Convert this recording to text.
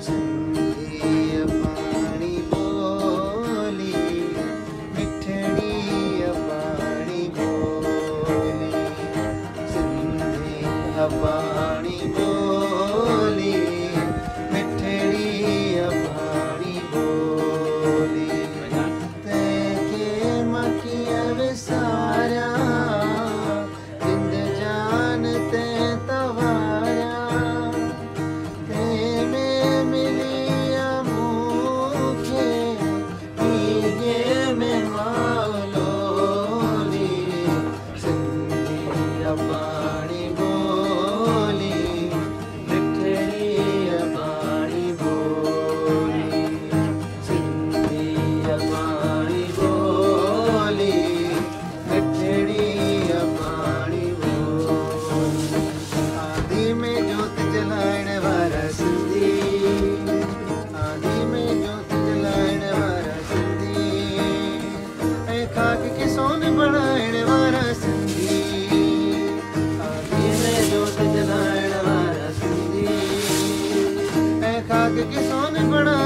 सिंधी पाणी बोली मिठड़ी पाणी बोली सिंधी पाणी बोली मिठड़ी पाणी बोली तैके मकिया विसारा जिंद जान ते तवारा ते में मिलिया मुखे पीगे में मालोली सिंधी पाणी बोली मिठड़ी पाणी बोली सिंधी पाणी बोली मिठड़ी पाणी बोली आदि में जोत जलाइण वारा सिंधी आदि में जोत जलाइण वारा सिंधी ऐं खाक के सोन बणाइण वारा सिंधी आदि में जोत जलाइण वारा सिंधी ऐं खाक के सोन बणाइण